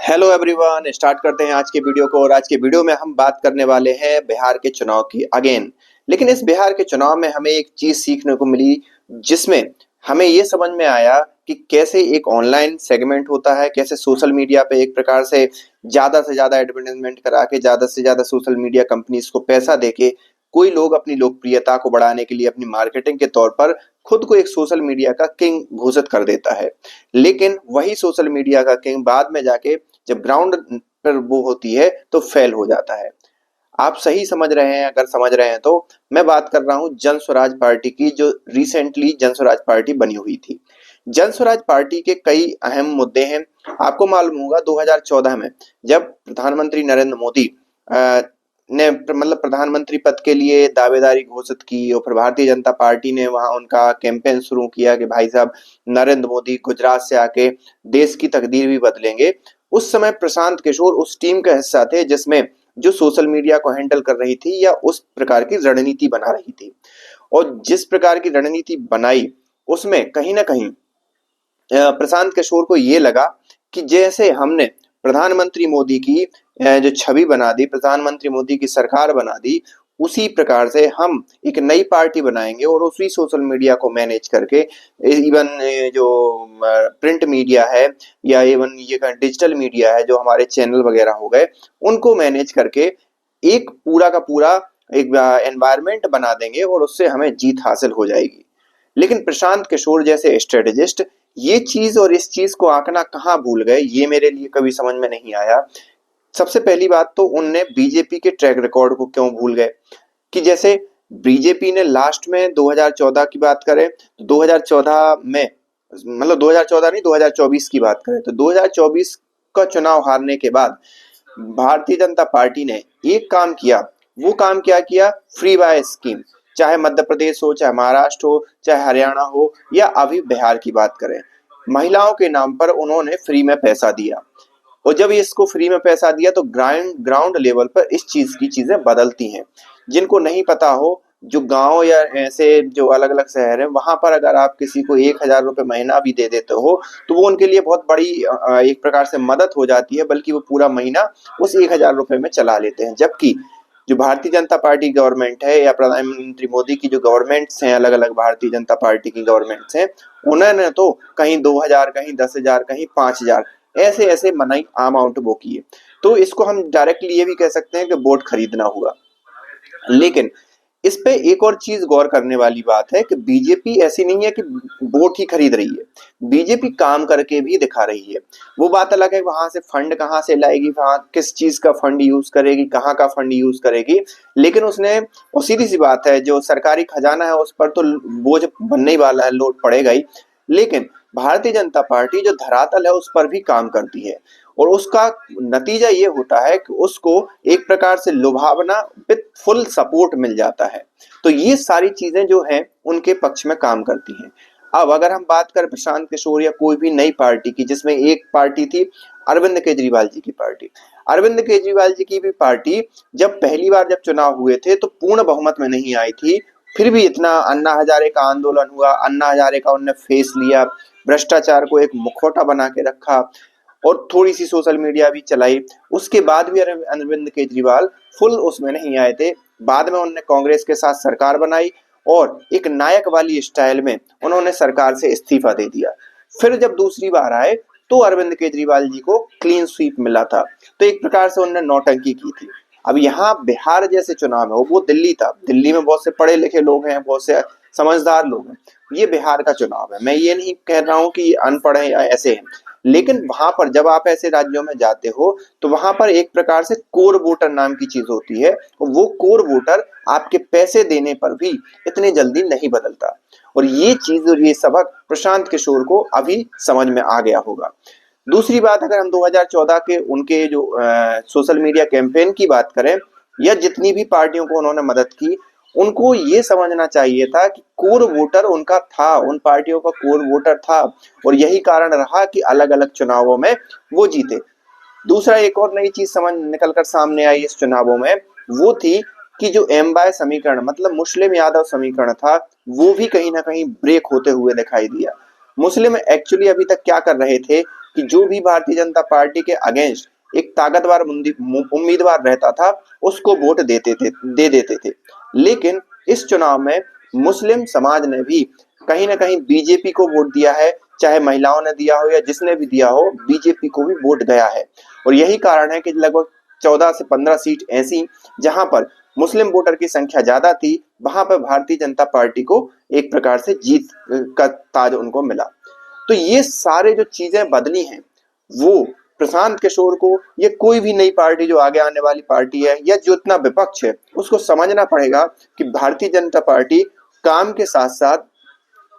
Hello everyone, start करते हैं आज के वीडियो को। और आज के वीडियो में हम बात करने वाले हैं बिहार के चुनाव की अगेन। लेकिन इस बिहार के चुनाव में हमें एक चीज सीखने को मिली, जिसमें हमें ये समझ में आया कि कैसे एक ऑनलाइन सेगमेंट होता है, कैसे सोशल मीडिया पे एक प्रकार से ज्यादा एडवर्टाइजमेंट करा के ज्यादा से ज्यादा सोशल मीडिया कंपनीज को पैसा देके कोई लोग अपनी लोकप्रियता को बढ़ाने के लिए अपनी मार्केटिंग के तौर पर खुद को एक सोशल मीडिया का किंग घोषित कर देता है। लेकिन वही सोशल मीडिया का किंग बाद में जाके जब ग्राउंड पर वो होती है तो फेल हो जाता है। आप सही समझ रहे हैं, अगर समझ रहे हैं तो मैं बात कर रहा हूं जन स्वराज पार्टी की, जो रिसेंटली जन स्वराज पार्टी बनी हुई थी। जन स्वराज पार्टी के कई अहम मुद्दे हैं। आपको मालूम होगा 2014 में जब प्रधानमंत्री नरेंद्र मोदी ने मतलब प्रधानमंत्री पद के लिए दावेदारी घोषित की और फिर भारतीय जनता पार्टी ने वहां उनका कैंपेन शुरू किया कि भाई साहब नरेंद्र मोदी गुजरात से आके देश की तकदीर भी बदलेंगे। उस समय प्रशांत किशोर उस टीम का हिस्सा थे जिसमें जो सोशल मीडिया को हैंडल कर रही थी या उस प्रकार की रणनीति बना रही थी। और जिस प्रकार की रणनीति बनाई उसमें कहीं ना कहीं प्रशांत किशोर को ये लगा कि जैसे हमने प्रधानमंत्री मोदी की जो छवि बना दी, प्रधानमंत्री मोदी की सरकार बना दी, उसी प्रकार से हम एक नई पार्टी बनाएंगे और उसी सोशल मीडिया को मैनेज करके इवन जो प्रिंट मीडिया है या इवन ये डिजिटल मीडिया है, जो हमारे चैनल वगैरह हो गए, उनको मैनेज करके एक पूरा का पूरा एक एनवायरनमेंट बना देंगे और उससे हमें जीत हासिल हो जाएगी। लेकिन प्रशांत किशोर जैसे स्ट्रेटेजिस्ट ये चीज और इस चीज को आंकना कहाँ भूल गए, ये मेरे लिए कभी समझ में नहीं आया। सबसे पहली बात तो उनने बीजेपी के ट्रैक रिकॉर्ड को क्यों भूल गए कि जैसे बीजेपी ने लास्ट में 2014 की बात करें तो 2014 में, मतलब 2014 नहीं 2024 की बात करें तो 2024 का चुनाव हारने के बाद भारतीय जनता पार्टी ने एक काम किया। वो काम क्या किया? Freebie scheme. चाहे मध्य प्रदेश हो, चाहे महाराष्ट्र हो, चाहे हरियाणा हो या अभी बिहार की बात करें, महिलाओं के नाम पर उन्होंने फ्री में पैसा दिया। और जब इसको फ्री में पैसा दिया तो ग्राउंड लेवल पर इस चीज की चीजें बदलती हैं। जिनको नहीं पता हो, जो गांव या ऐसे जो अलग अलग शहर है वहां पर अगर आप किसी को 1,000 रुपए महीना भी दे देते हो तो वो उनके लिए बहुत बड़ी एक प्रकार से मदद हो जाती है, बल्कि वो पूरा महीना उस 1,000 रुपए में चला लेते हैं। जबकि जो भारतीय जनता पार्टी गवर्नमेंट है या प्रधानमंत्री मोदी की जो गवर्नमेंट्स हैं, अलग अलग भारतीय जनता पार्टी की गवर्नमेंट्स हैं, उन्होंने तो कहीं 2,000, कहीं 10,000, कहीं 5,000 ऐसे ऐसे मनाई अमाउंट वो किए। तो इसको हम डायरेक्टली ये भी कह सकते हैं कि वोट खरीदना हुआ। लेकिन इस पे एक और चीज गौर करने वाली बात है कि बीजेपी ऐसी नहीं है कि वोट ही खरीद रही है, बीजेपी काम करके भी दिखा रही है। वो बात अलग है वहां से फंड कहाँ से लाएगी, वहां किस चीज का फंड यूज करेगी, कहाँ का फंड यूज करेगी, लेकिन उसने, और सीधी सी बात है जो सरकारी खजाना है उस पर तो बोझ बनने ही वाला है, लोड पड़ेगा ही। लेकिन भारतीय जनता पार्टी जो धरातल है उस पर भी काम करती है और उसका नतीजा ये होता है कि उसको एक प्रकार से लुभावना विद फुल सपोर्ट मिल जाता है। तो ये सारी चीजें जो हैं उनके पक्ष में काम करती हैं। अब अगर हम बात करें प्रशांत किशोर या कोई भी नई पार्टी की, जिसमें एक पार्टी थी अरविंद केजरीवाल जी की पार्टी। अरविंद केजरीवाल जी की भी पार्टी जब पहली बार जब चुनाव हुए थे तो पूर्ण बहुमत में नहीं आई थी, फिर भी इतना अन्ना हजारे का आंदोलन हुआ, अन्ना हजारे का उनने फेस लिया, भ्रष्टाचार को एक मुखौटा बना के रखा और थोड़ी सी सोशल मीडिया भी चलाई। उसके बाद भी अरविंद केजरीवाल फुल उसमें नहीं आए थे। बाद में उन्होंने कांग्रेस के साथ सरकार बनाई और एक नायक वाली स्टाइल में उन्होंने सरकार से इस्तीफा दे दिया। फिर जब दूसरी बार आए तो अरविंद केजरीवाल जी को क्लीन स्वीप मिला था, तो एक प्रकार से उन्होंने नौटंकी की थी। अब यहाँ बिहार जैसे चुनाव है, वो दिल्ली था, दिल्ली में बहुत से पढ़े लिखे लोग हैं, बहुत से समझदार लोग हैं। ये बिहार का चुनाव है, मैं ये नहीं कह रहा हूँ कि अनपढ़ है या ऐसे हैं, लेकिन वहां पर जब आप ऐसे राज्यों में जाते हो तो वहां पर एक प्रकार से कोर वोटर नाम की चीज होती है। वो कोर वोटर आपके पैसे देने पर भी इतनी जल्दी नहीं बदलता। और ये चीज और ये सबक प्रशांत किशोर को अभी समझ में आ गया होगा। दूसरी बात, अगर हम 2014 के उनके जो सोशल मीडिया कैंपेन की बात करें या जितनी भी पार्टियों को उन्होंने मदद की, उनको ये समझना चाहिए था कि कोर वोटर उनका था, उन पार्टियों का कोर वोटर था और यही कारण रहा कि अलग अलग चुनावों में वो जीते। दूसरा एक और नई चीज समझ निकल कर सामने आई इस चुनावों में, वो थी कि जो एम बाय समीकरण मतलब मुस्लिम यादव समीकरण था, वो भी कहीं ना कहीं ब्रेक होते हुए दिखाई दिया। मुस्लिम एक्चुअली अभी तक क्या कर रहे थे कि जो भी भारतीय जनता पार्टी के अगेंस्ट एक ताकतवर उम्मीदवार रहता था उसको वोट दे देते थे। लेकिन इस चुनाव में मुस्लिम समाज ने भी कहीं ना कहीं बीजेपी को वोट दिया है, चाहे महिलाओं ने दिया हो या जिसने भी दिया हो, बीजेपी को भी वोट गया है। और यही कारण है कि लगभग 14 से 15 सीट ऐसी जहां पर मुस्लिम वोटर की संख्या ज्यादा थी, वहां पर भारतीय जनता पार्टी को एक प्रकार से जीत का ताज उनको मिला। तो ये सारे जो चीजें बदली हैं वो प्रशांत किशोर को, ये कोई भी नई पार्टी जो आगे आने वाली पार्टी है या जो इतना विपक्ष है उसको समझना पड़ेगा कि भारतीय जनता पार्टी काम के साथ साथ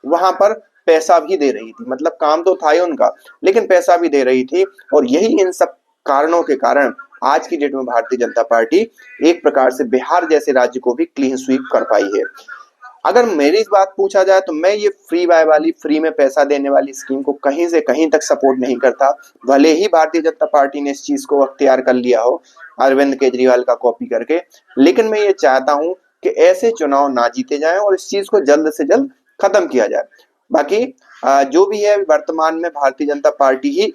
वहां पर पैसा भी दे रही थी। मतलब काम तो था ही उनका, लेकिन पैसा भी दे रही थी। और यही इन सब कारणों के कारण आज की डेट में भारतीय जनता पार्टी एक प्रकार से बिहार जैसे राज्य को भी क्लीन स्वीप कर पाई है। अगर मेरी बात पूछा जाए तो मैं ये फ्री बाय वाली, फ्री में पैसा देने वाली स्कीम को कहीं से कहीं तक सपोर्ट नहीं करता। भले ही भारतीय जनता पार्टी ने इस चीज को अख्तियार कर लिया हो अरविंद केजरीवाल का कॉपी करके, लेकिन मैं ये चाहता हूं कि ऐसे चुनाव ना जीते जाएं और इस चीज को जल्द से जल्द खत्म किया जाए। बाकी जो भी है वर्तमान में भारतीय जनता पार्टी ही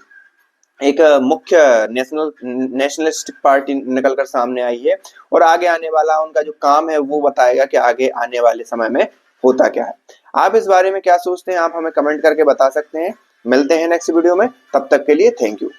एक मुख्य नेशनलिस्टिक पार्टी निकलकर सामने आई है। और आगे आने वाला उनका जो काम है वो बताएगा कि आगे आने वाले समय में होता क्या है। आप इस बारे में क्या सोचते हैं, आप हमें कमेंट करके बता सकते हैं। मिलते हैं नेक्स्ट वीडियो में, तब तक के लिए थैंक यू।